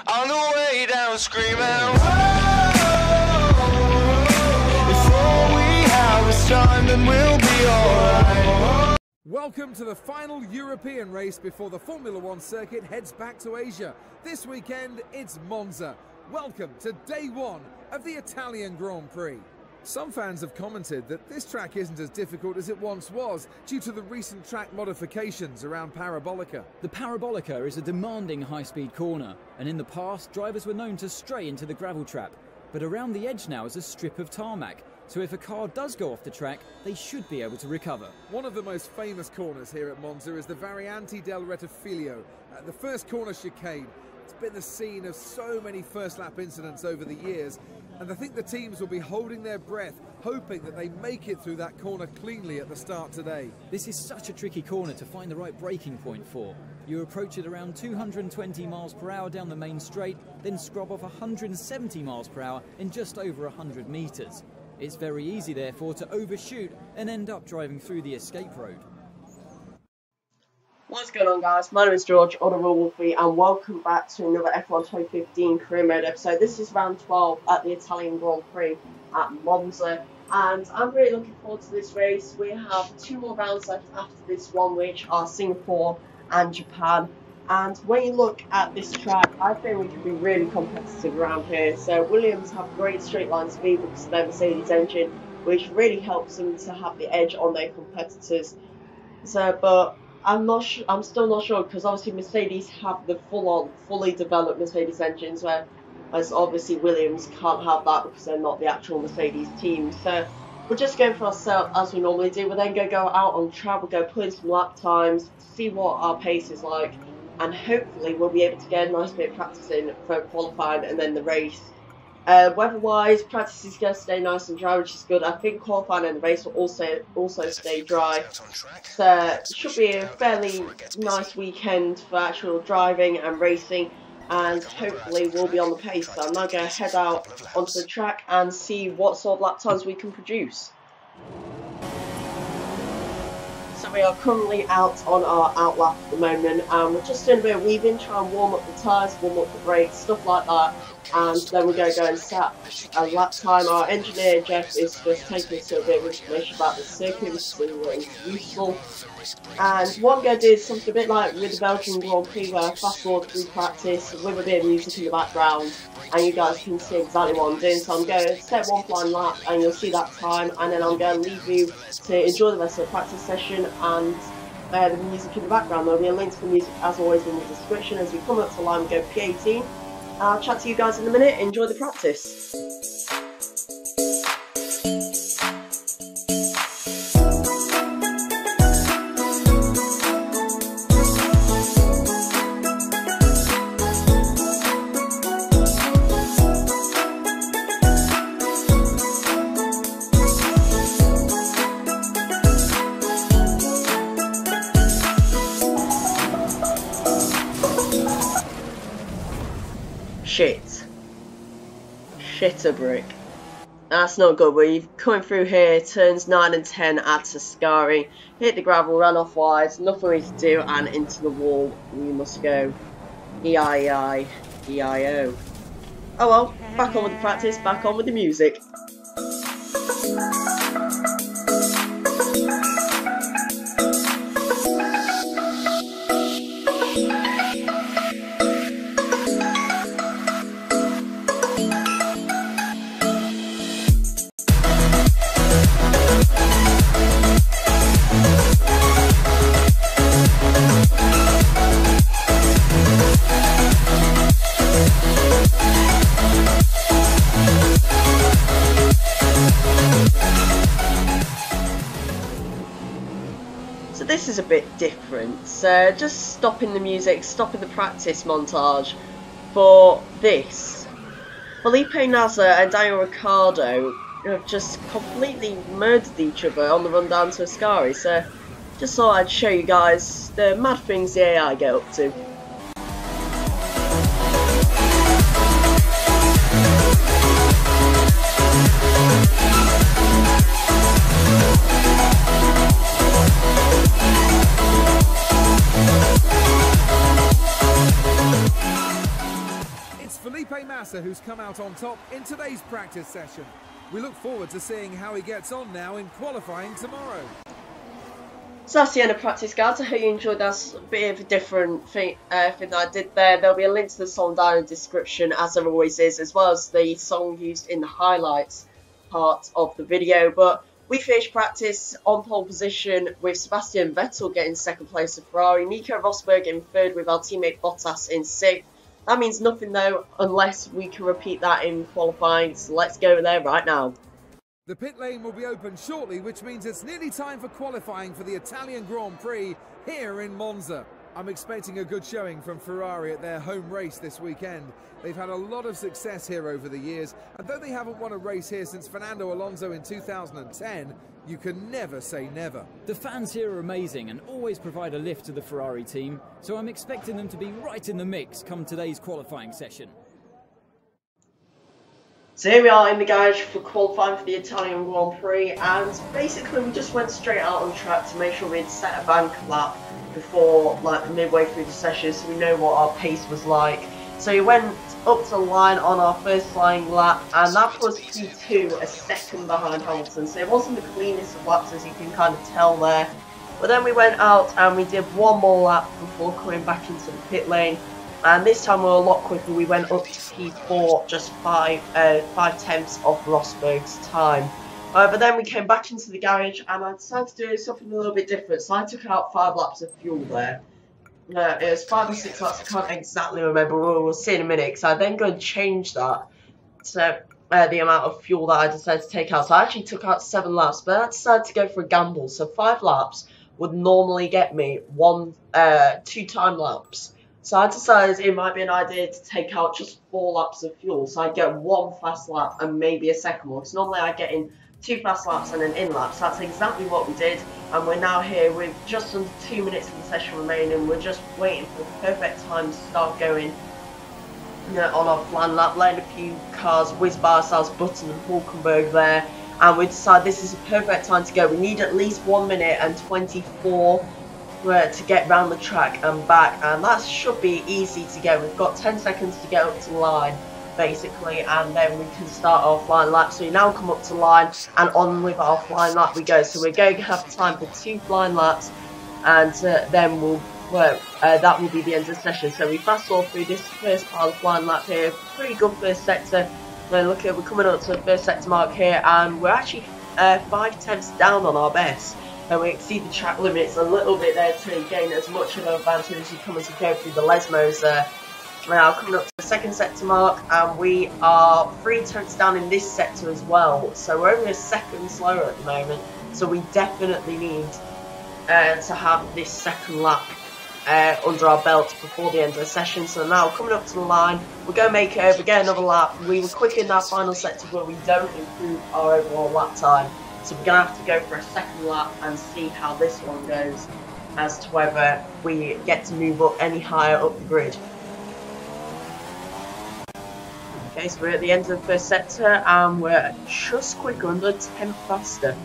On the way down screaming, if all we have is time, then we'll be alright. Welcome to the final European race before the Formula One circuit heads back to Asia. This weekend, it's Monza. Welcome to day one of the Italian Grand Prix. Some fans have commented that this track isn't as difficult as it once was due to the recent track modifications around Parabolica. The Parabolica is a demanding high-speed corner, and in the past, drivers were known to stray into the gravel trap. But around the edge now is a strip of tarmac, so if a car does go off the track, they should be able to recover. One of the most famous corners here at Monza is the Variante del Rettifiglio, the first corner chicane. It's been the scene of so many first-lap incidents over the years, and I think the teams will be holding their breath, hoping that they make it through that corner cleanly at the start today. This is such a tricky corner to find the right braking point for. You approach it around 220 miles per hour down the main straight, then scrub off 170 miles per hour in just over 100 meters. It's very easy, therefore, to overshoot and end up driving through the escape road. What's going on, guys? My name is George, or the real Wolfie, and welcome back to another F1 2015 career mode episode. This is round 12 at the Italian Grand Prix at Monza, and I'm really looking forward to this race. We have 2 more rounds left after this one, which are Singapore and Japan. And when you look at this track, I think we can be really competitive around here. So Williams have great straight line speed because of their Mercedes engine, which really helps them to have the edge on their competitors. But I'm still not sure, because obviously Mercedes have the fully developed Mercedes engines, whereas obviously Williams can't have that because they're not the actual Mercedes team. So we're just going for ourselves as we normally do. We're then going to go out on track, we'll go put in some lap times, see what our pace is like, and hopefully we'll be able to get a nice bit of practice in for qualifying and then the race. Weather-wise, practice is going to stay nice and dry, which is good. I think qualifying and the race will also stay dry. So it should be a fairly nice weekend for actual driving and racing, and hopefully we'll be on the pace. So I'm now going to head out onto the track and see what sort of lap times we can produce. So we are currently out on our outlap at the moment, and we're just doing a bit of weaving, trying to warm up the tyres, warm up the brakes, stuff like that. And then we're going to go and set a lap time. Our engineer Jeff is just taking us through a bit of information about the circuit, which is useful. And what I'm going to do is something a bit like with the Belgian Grand Prix, where I fast forward through practice with a bit of music in the background, and you guys can see exactly what I'm doing. So I'm going to set one flying lap, and you'll see that time, and then I'm going to leave you to enjoy the rest of the practice session and the music in the background. There'll be a link to the music as always in the description. As we come up to the line, we go P18. I'll chat to you guys in a minute. Enjoy the practice. Shit a brick. That's not good. We're coming through here, turns 9 and 10 at Ascari. Hit the gravel, ran off wide, nothing we can do, and into the wall we must go. E-I-E-I, E-I-O. Oh well, back on with the practice, back on with the music. This is a bit different, so just stopping the music, stopping the practice montage for this. Felipe Nasser and Daniel Ricciardo have just completely murdered each other on the run down to Ascari, so just thought I'd show you guys the mad things the AI get up to. Felipe Massa, who's come out on top in today's practice session. We look forward to seeing how he gets on now in qualifying tomorrow. So that's the end of practice, guys. I hope you enjoyed that. A bit of a different thing that I did there. There'll be a link to the song down in the description, as there always is, as well as the song used in the highlights part of the video. But we finished practice on pole position with Sebastian Vettel getting second place of Ferrari, Nico Rosberg in third with our teammate Bottas in sixth. That means nothing though, unless we can repeat that in qualifying. So let's go there right now. The pit lane will be open shortly, which means it's nearly time for qualifying for the Italian Grand Prix here in Monza. I'm expecting a good showing from Ferrari at their home race this weekend. They've had a lot of success here over the years, and though they haven't won a race here since Fernando Alonso in 2010, you can never say never. The fans here are amazing and always provide a lift to the Ferrari team, so I'm expecting them to be right in the mix come today's qualifying session. So here we are in the garage for qualifying for the Italian Grand Prix, and basically we just went straight out on track to make sure we'd set a bank lap before like midway through the session, so we know what our pace was like. So we went up to the line on our first flying lap, and that was P2, a second behind Hamilton, so it wasn't the cleanest of laps, as you can kind of tell there. But then we went out and we did one more lap before coming back into the pit lane. And this time we were a lot quicker. We went up to P4, just 5 tenths of Rosberg's time. But then we came back into the garage and I decided to do something a little bit different. So I took out 5 laps of fuel there. It was 5 or 6 laps, I can't exactly remember. We'll see in a minute. So I then go and change that to the amount of fuel that I decided to take out. So I actually took out 7 laps, but I decided to go for a gamble. So 5 laps would normally get me 2 time laps. So I decided it might be an idea to take out just 4 laps of fuel. So I'd get 1 fast lap and maybe a second one. Because normally I get in 2 fast laps and an in lap. So that's exactly what we did. And we're now here with just under 2 minutes of the session remaining. We're just waiting for the perfect time to start going on our flying lap. Letting a few cars whiz by ourselves, Button and Hulkenberg there. And we decided this is a perfect time to go. We need at least 1 minute and 24 to get round the track and back, and that should be easy to go. We've got 10 seconds to get up to the line basically, and then we can start our flying lap. So we now come up to the line and on with our flying lap we go. So we're going to have time for 2 flying laps, and then that will be the end of the session. So we fast forward through this first part of the flying lap here. Pretty good first sector. Look at, we're coming up to the first sector mark here, and we're actually 5 tenths down on our best. And we exceed the track limits a little bit there to gain as much of an advantage as you come as you go through the Lesmos there. Now coming up to the second sector mark, and we are 3 tenths down in this sector as well. So we're only a second slower at the moment. So we definitely need to have this second lap under our belt before the end of the session. So now coming up to the line, we're going to make it over, get another lap. We were quick in that final sector, but we don't improve our overall lap time. So we're going to have to go for a second lap and see how this one goes as to whether we get to move up any higher up the grid. Okay, so we're at the end of the first sector and we're just quicker, under a 10 faster.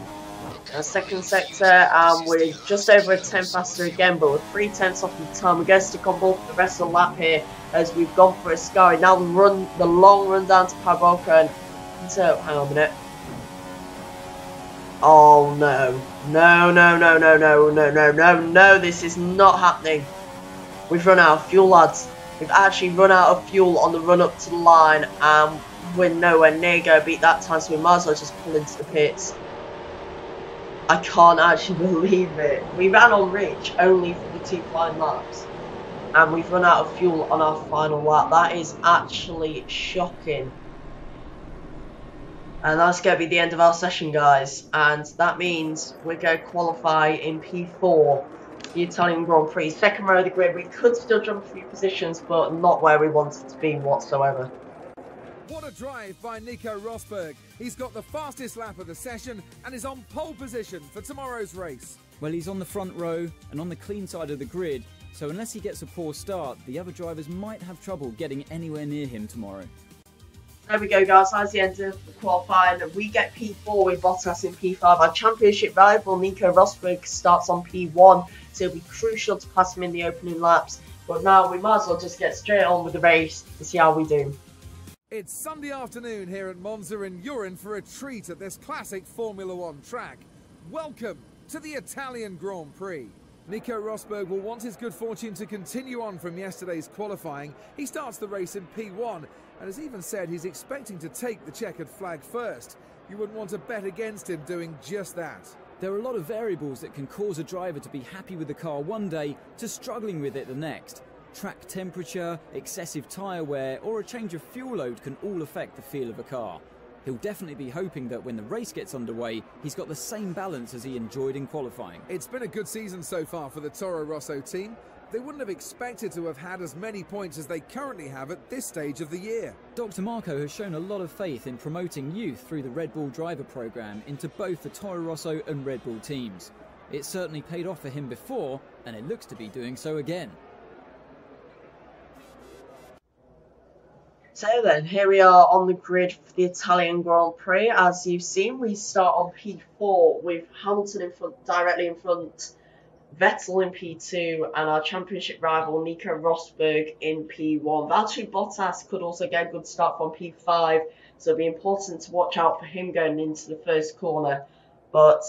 Our second sector, we're just over a 10 faster again, but we're 3 tenths off the time. We're going to stick on board for the rest of the lap here as we've gone for a Sky. Now the long run down to Parboca, and so hang on a minute. Oh no. No, this is not happening. We've run out of fuel, lads. We've actually run out of fuel on the run up to the line, and we're nowhere near going to beat that time, so we might as well just pull into the pits. I can't actually believe it. We ran on Rich only for the 2 flying laps, and we've run out of fuel on our final lap. That is actually shocking. And that's going to be the end of our session, guys. And that means we're going to qualify in P4, the Italian Grand Prix. Second row of the grid. We could still jump a few positions, but not where we wanted to be whatsoever. What a drive by Nico Rosberg. He's got the fastest lap of the session and is on pole position for tomorrow's race. Well, he's on the front row and on the clean side of the grid, so unless he gets a poor start, the other drivers might have trouble getting anywhere near him tomorrow. There we go, guys. That's the end of the qualifying. We get P4 with Bottas in P5. Our championship rival, Nico Rosberg, starts on P1, so it'll be crucial to pass him in the opening laps. But now we might as well just get straight on with the race to see how we do. It's Sunday afternoon here at Monza and you're in for a treat at this classic Formula One track. Welcome to the Italian Grand Prix. Nico Rosberg will want his good fortune to continue on from yesterday's qualifying. He starts the race in P1 and has even said he's expecting to take the checkered flag first. You wouldn't want to bet against him doing just that. There are a lot of variables that can cause a driver to be happy with the car one day to struggling with it the next. Track temperature, excessive tyre wear or a change of fuel load can all affect the feel of a car. He'll definitely be hoping that when the race gets underway, he's got the same balance as he enjoyed in qualifying. It's been a good season so far for the Toro Rosso team. They wouldn't have expected to have had as many points as they currently have at this stage of the year. Dr. Marco has shown a lot of faith in promoting youth through the Red Bull driver programme into both the Toro Rosso and Red Bull teams. It certainly paid off for him before, and it looks to be doing so again. So then, here we are on the grid for the Italian Grand Prix. As you've seen, we start on P4 with Hamilton in front, directly in front, Vettel in P2, and our championship rival Nico Rosberg in P1. Valtteri Bottas could also get a good start from P5, so it'll be important to watch out for him going into the first corner. But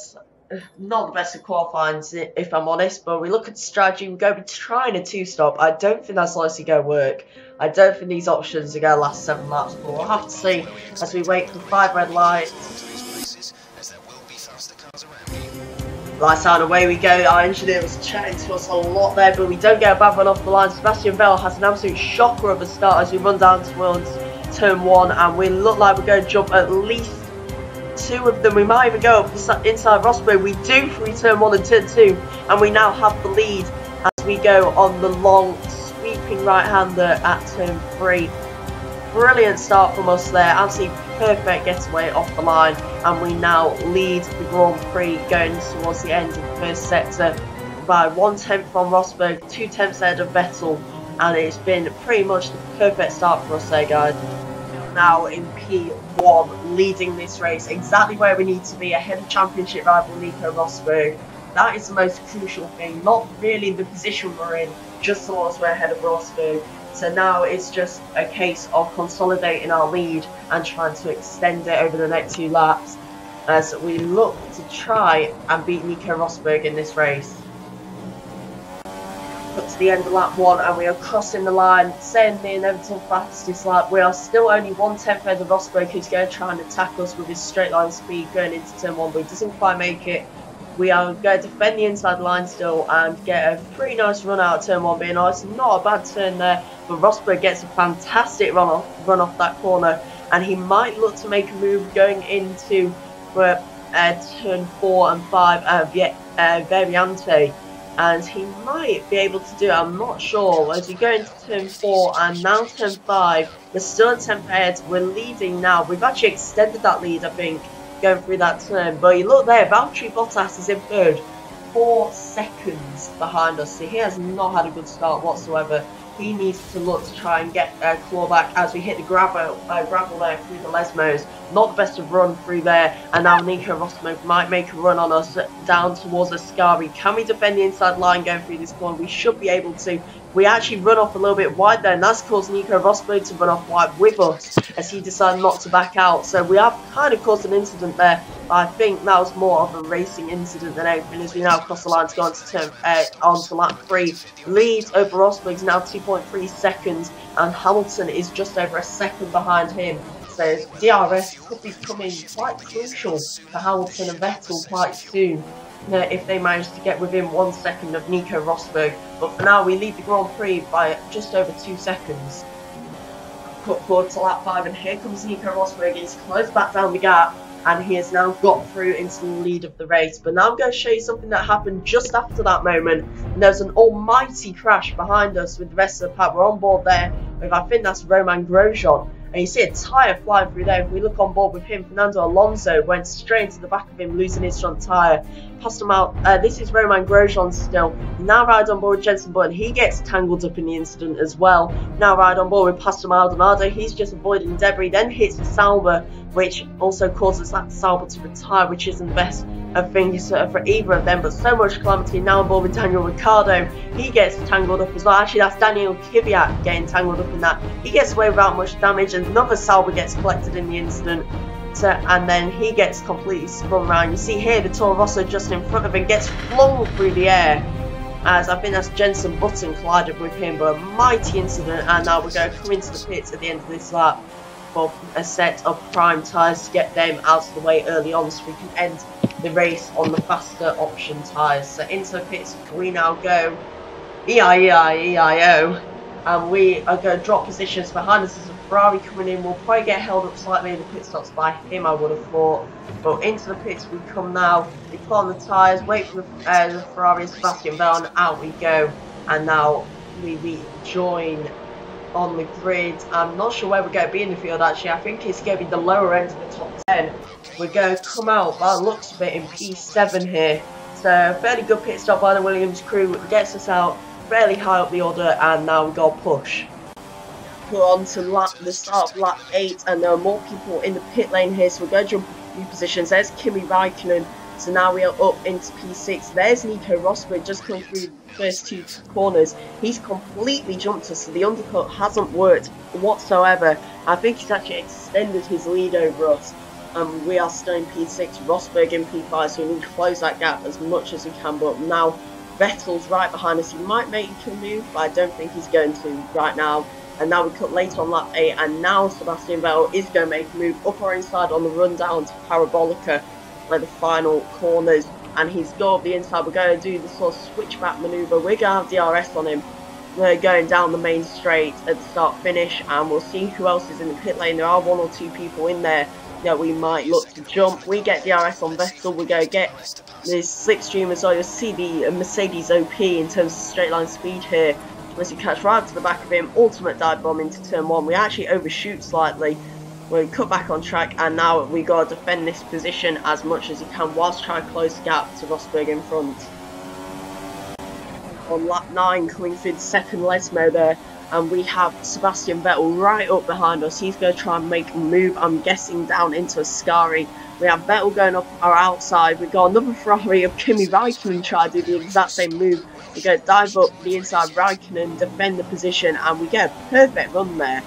not the best of qualifying, if I'm honest. But we look at the strategy, we're going to be trying a two-stop. I don't think that's likely to go work. I don't think these options are going to last 7 laps, but we'll have to see as we wait for 5 red lights. Lights out, away we go. Our engineer was chatting to us a lot there, but we don't get a bad run off the line. Sebastian Vettel has an absolute shocker of a start as we run down towards turn 1, and we look like we're going to jump at least 2 of them. We might even go up inside Rosberg. We do through turn 1 and turn 2, and we now have the lead as we go on the long sweeping right-hander at turn 3. Brilliant start from us there, absolutely perfect getaway off the line, and we now lead the Grand Prix going towards the end of the first sector by 1/10 from Rosberg, 2/10 ahead of Vettel, and it's been pretty much the perfect start for us there, guys. Now in P1, leading this race exactly where we need to be, ahead of championship rival Nico Rosberg. That is the most crucial thing, not really the position we're in, just as long as we're ahead of Rosberg. So now it's just a case of consolidating our lead and trying to extend it over the next 2 laps as we look to try and beat Nico Rosberg in this race. Up to the end of lap 1 and we are crossing the line, setting the inevitable fastest lap. We are still only 1/10 ahead of Rosberg, who's going to try and attack us with his straight line speed going into turn 1, but he doesn't quite make it. We are going to defend the inside line still and get a pretty nice run out of turn 1, being honest. Not a bad turn there, but Rosberg gets a fantastic run off that corner, and he might look to make a move going into turn 4 and 5 Variante, and he might be able to do it, I'm not sure. As we go into turn 4 and now turn 5, we're still in 10th ahead, we're leading now. We've actually extended that lead, I think, going through that turn, but you look there, Valtteri Bottas is in third, 4 seconds behind us, so he has not had a good start whatsoever. He needs to look to try and get a claw back as we hit the gravel there through the Lesmos. Not the best of run through there, and now Nico Rosberg might make a run on us down towards Ascari. Can we defend the inside line going through this corner? We should be able to. We actually run off a little bit wide there, and that's caused Nico Rosberg to run off wide with us as he decided not to back out. So we have kind of caused an incident there. I think that was more of a racing incident than anything, as we now cross the line to go onto lap 3. Lead over Rosberg is now 2.3 seconds, and Hamilton is just over a second behind him. So DRS could be becoming quite crucial for Hamilton and Vettel quite soon, if they manage to get within 1 second of Nico Rosberg. But for now, we lead the Grand Prix by just over 2 seconds. Cut forward to lap 5, and here comes Nico Rosberg. He's closed back down the gap, and he has now got through into the lead of the race. But now I'm going to show you something that happened just after that moment. And there's an almighty crash behind us with the rest of the pack. We're on board there with, I think that's Romain Grosjean. And you see a tyre flying through there. If we look on board with him, Fernando Alonso went straight into the back of him, losing his front tyre. Passed him out. This is Romain Grosjean still. Now ride on board with Jenson Button. He gets tangled up in the incident as well. Now ride on board with Pastor Maldonado. He's just avoiding debris. Then hits the Sauber, which also causes that Sauber to retire, which isn't the best. I think for either of them, but so much calamity now involving Daniel Ricciardo. He gets tangled up as well. Actually, that's Daniel Kvyat getting tangled up in that. He gets away without much damage, and another Sauber gets collected in the incident. And then he gets completely spun around. You see here the Toro Rosso just in front of him gets flung through the air, as I think that's Jenson Button collided with him, but a mighty incident. And now we're going to come into the pits at the end of this lap for a set of prime tyres to get them out of the way early on, so we can end the race on the faster option tyres. So into the pits we now go, E-I-E-I-E-I-O, and we are going to drop positions. Behind us is a Ferrari coming in. We'll probably get held up slightly in the pit stops by him, I would have thought. But into the pits we come now. We put on the tyres, wait for the Ferrari and Sebastian Vettel, and out we go. And now we join on the grid. I'm not sure where we're going to be in the field actually. I think it's going to be the lower end of the top 10. We're going to come out, by the looks of it, in P7 here. So fairly good pit stop by the Williams crew. Gets us out fairly high up the order, and now we got to push. Put on to the start of lap 8, and there are more people in the pit lane here, so we're going to jump a few positions. There's Kimi Raikkonen, so now we are up into P6. There's Nico Rosberg just come through the first 2 corners. He's completely jumped us, so the undercut hasn't worked whatsoever. I think he's actually extended his lead over us. We are still in P6, Rosberg in P5, so we need to close that gap as much as we can. But now Vettel's right behind us. He might make a move, but I don't think he's going to right now. And now we cut later on lap 8, and now Sebastian Vettel is going to make a move up or inside on the run down to Parabolica at the final corners, and he's got the inside. We're going to do the sort of switchback manoeuvre. We're going to have DRS on him. We're going down the main straight at the start finish, and we'll see who else is in the pit lane. There are 1 or 2 people in there that we might look to jump. We get DRS on Vettel. We're going to get this slipstream as well. You'll see the Mercedes OP in terms of straight line speed here. As we catch right up to the back of him, ultimate dive bomb into turn 1. We actually overshoot slightly. We cut back on track, and now we got to defend this position as much as you can whilst trying to close the gap to Rosberg in front. On lap 9, coming through the second Lesmo there, and we have Sebastian Vettel right up behind us. He's going to try and make a move, I'm guessing, down into Ascari. We have Vettel going up our outside. We've got another Ferrari of Kimi Raikkonen trying to do the exact same move. We go dive up the inside Raikkonen, defend the position, and we get a perfect run there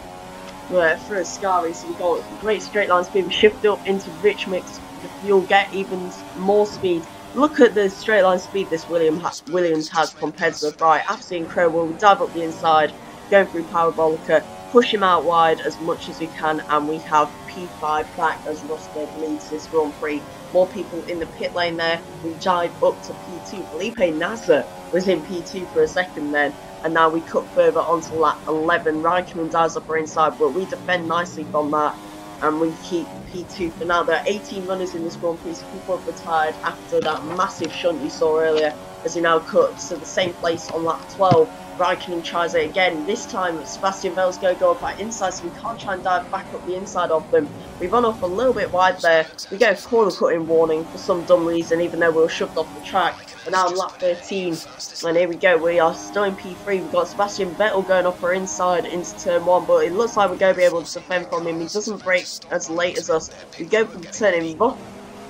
through Ascari. So we got great straight line speed. We shift up into rich mix. The fuel get even more speed. Look at the straight line speed this Williams has compared to the Ferrari. Absolutely incredible. We dive up the inside, going through Parabolica, push him out wide as much as we can, and we have P5 back as Rosberg leads this Grand Prix. More people in the pit lane there. We dive up to P2. Felipe Nasser was in P2 for a second then, and now we cut further onto lap 11. Raikkonen dives up our inside, but we defend nicely from that, and we keep P2 for now. There are 18 runners in this Grand Prix, so people have retired after that massive shunt you saw earlier, as he now cuts to the same place on lap 12. Raikkonen tries it again. This time Sebastian Vettel's going to go up our inside, so we can't try and dive back up the inside of them. We run off a little bit wide there. We get a corner cutting warning for some dumb reason, even though we were shoved off the track. But now on lap 13, and here we go, we are still in P3. We've got Sebastian Vettel going up our inside into turn 1, but it looks like we're going to be able to defend from him. He doesn't brake as late as us. We go for the turn in, but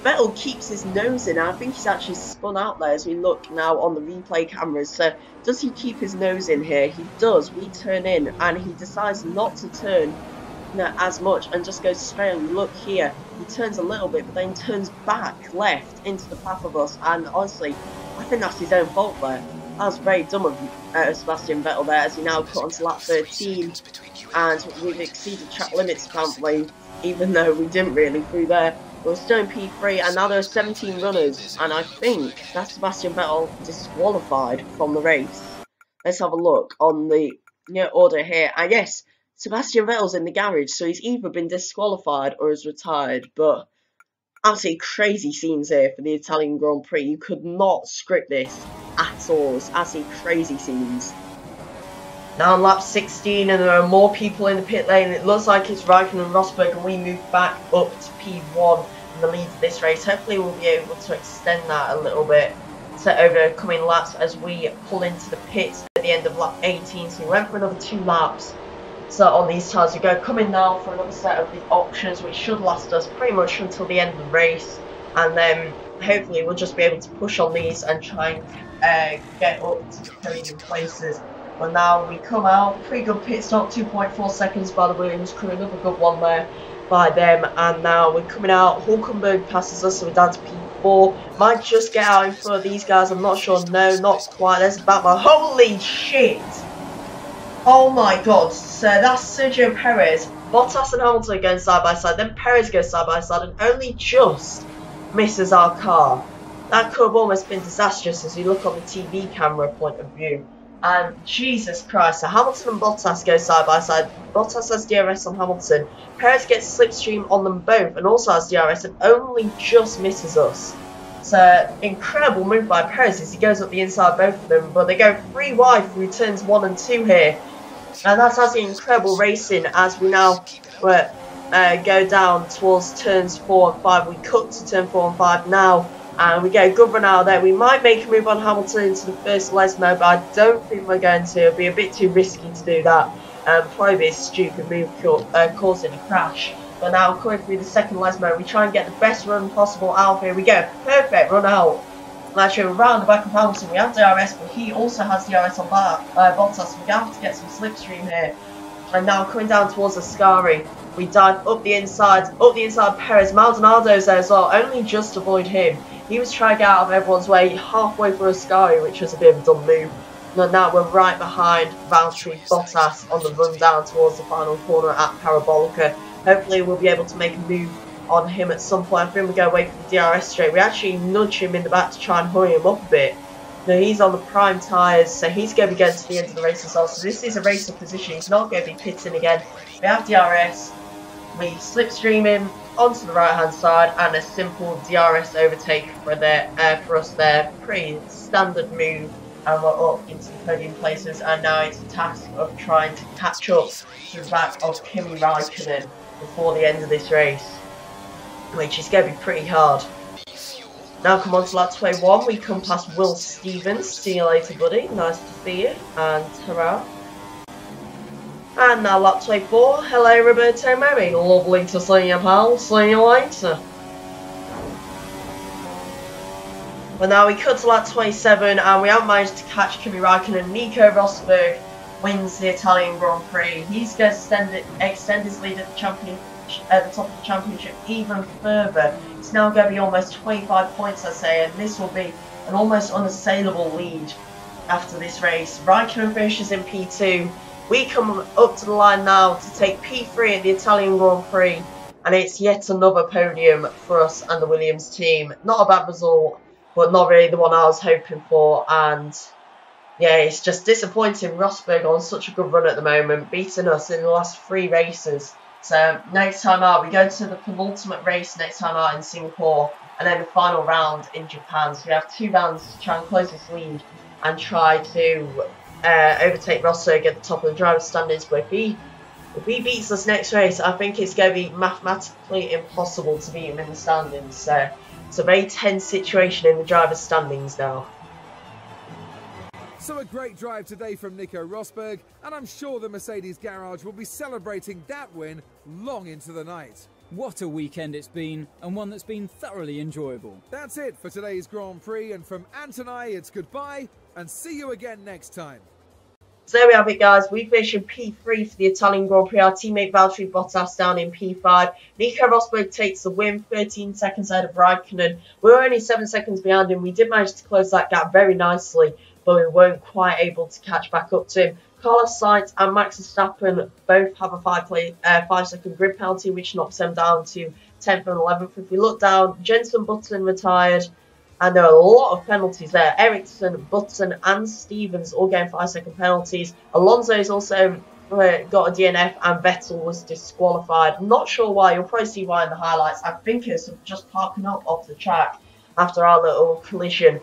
Vettel keeps his nose in. I think he's actually spun out there as we look now on the replay cameras. So does he keep his nose in here? He does. We turn in, and he decides not to turn as much and just goes straight on. Look here, he turns a little bit, but then turns back left into the path of us. And honestly, I think that's his own fault there. That was very dumb of Sebastian Vettel there, as he now cut onto lap 13, and we've exceeded track limits apparently, even though we didn't really through there. We're still in P3, and now there are 17 runners, and I think that's Sebastian Vettel disqualified from the race. Let's have a look on the order here, and yes, Sebastian Vettel's in the garage, so he's either been disqualified or has retired. But absolutely crazy scenes here for the Italian Grand Prix. You could not script this at all. It's absolutely crazy scenes. Now on lap 16, and there are more people in the pit lane. It looks like it's Raikkonen and Rosberg, and we move back up to P1 in the lead of this race. Hopefully we'll be able to extend that a little bit over the coming laps as we pull into the pits at the end of lap 18. So we went for another 2 laps. So on these tyres, we go coming now for another set of the options, which should last us pretty much until the end of the race. And then hopefully we'll just be able to push on these and try and get up to the podium places. But now we come out, pretty good pit stop, 2.4 seconds by the Williams crew, another good one there by them. And now we're coming out, Hulkenberg passes us, so we're down to P4. Might just get out in front of these guys, I'm not sure. No, not quite. There's about my holy shit. Oh my god, so that's Sergio Perez. Bottas and Hamilton going side by side, then Perez goes side by side and only just misses our car. That could have almost been disastrous as you look on the TV camera point of view. And Jesus Christ, so Hamilton and Bottas go side by side. Bottas has DRS on Hamilton. Perez gets slipstream on them both and also has DRS and only just misses us. So, incredible move by Perez as he goes up the inside both of them. But they go 3 wide through turns 1 and 2 here. And that's actually incredible racing as we now go down towards turns 4 and 5. We cut to turn 4 and 5 now. And we get a good run out there. We might make a move on Hamilton into the first Lesmo, but I don't think we're going to. It'll be a bit too risky to do that. Probably be a stupid move causing a crash. But now coming through the second Lesmo, we try and get the best run possible out of here. We go, perfect run out. Actually, around the back of Hamilton, we have DRS, but he also has DRS on Bottas. So we have to get some slipstream here. And now coming down towards Ascari, we dive up the inside Perez. Maldonado's there as well, only just to avoid him. He was trying to get out of everyone's way halfway through Ascari, which was a bit of a dumb move. And now we're right behind Valtteri Bottas on the run down towards the final corner at Parabolica. Hopefully we'll be able to make a move on him at some point. I think we go away from the DRS straight. We actually nudge him in the back to try and hurry him up a bit. Now he's on the prime tyres, so he's going to be getting to the end of the race as well. So this is a racer position. He's not going to be pitting again. We have DRS. We slipstream him onto the right hand side and a simple DRS overtake for us there. Pretty standard move, and we're up into the podium places. And now it's a task of trying to catch up to the back of Kimi Raikkonen before the end of this race, which is going to be pretty hard. Now come on to lap 21, we come past Will Stevens. See you later, buddy. Nice to see you, and hurrah. And now lap 24, hello Roberto Merri. Lovely to see you, pal. See you later. But now we cut to lap 27, and we haven't managed to catch Kimi Raikkonen. Nico Rosberg wins the Italian Grand Prix. He's going to extend his lead at the top of the championship even further. It's now going to be almost 25 points, I say, and this will be an almost unassailable lead after this race. Raikkonen finishes in P2. We come up to the line now to take P3 at the Italian Grand Prix, and it's yet another podium for us and the Williams team. Not a bad result, but not really the one I was hoping for, and yeah, it's just disappointing. Rosberg on such a good run at the moment, beating us in the last 3 races. So next time out, we go to the penultimate race next time out in Singapore, and then the final round in Japan. So we have 2 rounds to try and close this lead and try to overtake Rosberg at the top of the driver's standings. But if he beats us next race, I think it's going to be mathematically impossible to beat him in the standings. So it's a very tense situation in the driver's standings now. So a great drive today from Nico Rosberg, and I'm sure the Mercedes garage will be celebrating that win long into the night. What a weekend it's been, and one that's been thoroughly enjoyable. That's it for today's Grand Prix, and from Ant and I, it's goodbye, and see you again next time. So there we have it, guys. We finished in P3 for the Italian Grand Prix. Our teammate Valtteri Bottas down in P5. Nico Rosberg takes the win, 13 seconds ahead of Raikkonen. We were only 7 seconds behind him. We did manage to close that gap very nicely, but we weren't quite able to catch back up to him. Carlos Sainz and Max Verstappen both have a 5-second grid penalty, which knocks them down to 10th and 11th. If we look down, Jenson Button retired, and there are a lot of penalties there. Ericsson, Button and Stevens all getting 5-second penalties. Alonso's also got a DNF, and Vettel was disqualified. I'm not sure why. You'll probably see why in the highlights. I think it's just parking up off the track after our little collision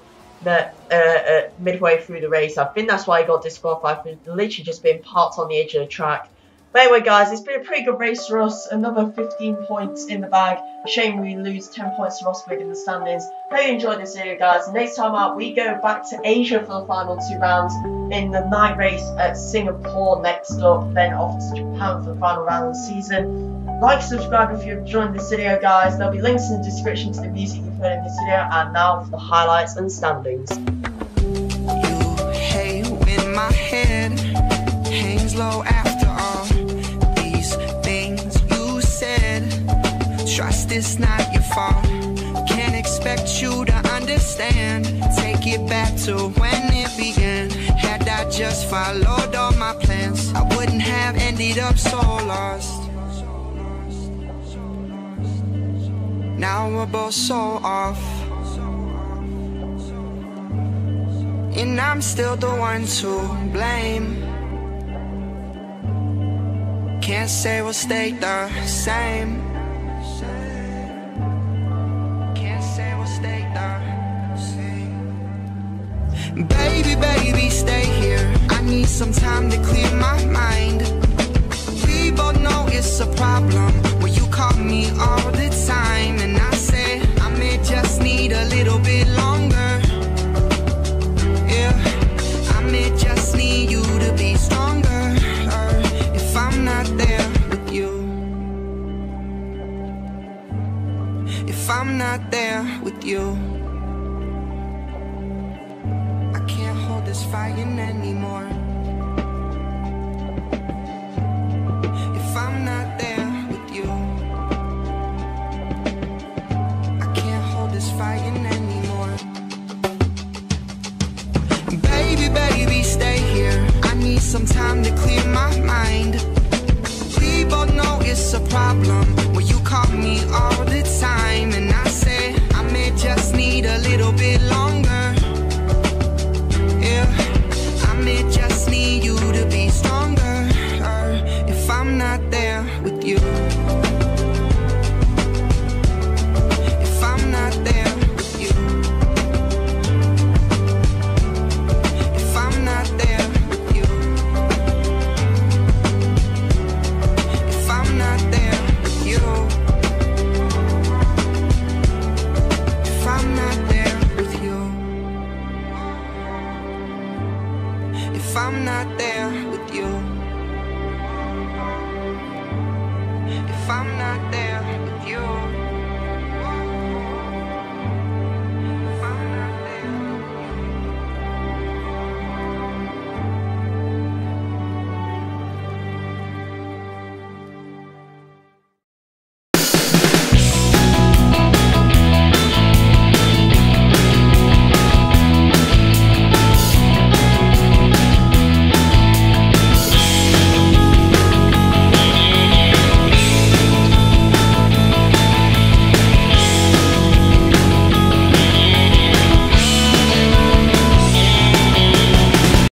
midway through the race. I think that's why he got disqualified, for literally just being parked on the edge of the track. But anyway, guys, it's been a pretty good race for us. Another 15 points in the bag. Shame we lose 10 points to Rosberg in the standings. Hope you enjoyed this video, guys. Next time out, we go back to Asia for the final 2 rounds in the night race at Singapore next up. Then off to Japan for the final round of the season. Like, subscribe if you've enjoyed this video, guys. There'll be links in the description to the music you've heard in this video. And now for the highlights and standings. You hate when my head hangs low after all these things you said. Trust it's not your fault. Can't expect you to understand. Take it back to when it began. Had I just followed all my plans, I wouldn't have ended up so lost. Now we're both so off, and I'm still the one to blame. Can't say we'll stay the same. Can't say we'll stay the same. Baby, baby, stay here. I need some time to clear my mind. We both know it's a problem when you call me all the time, and I say I may just need a little bit longer. Yeah, I may just need you to be stronger. If I'm not there with you, if I'm not there with you, I can't hold this fighting anymore. If I'm not there with you, I can't hold this fighting anymore. Baby, baby, stay here. I need some time to clear my mind. We both know it's a problem when you call me all the time, and I say I may just need a little bit longer. Yeah, I may just need you to be stronger. If I'm not there with you.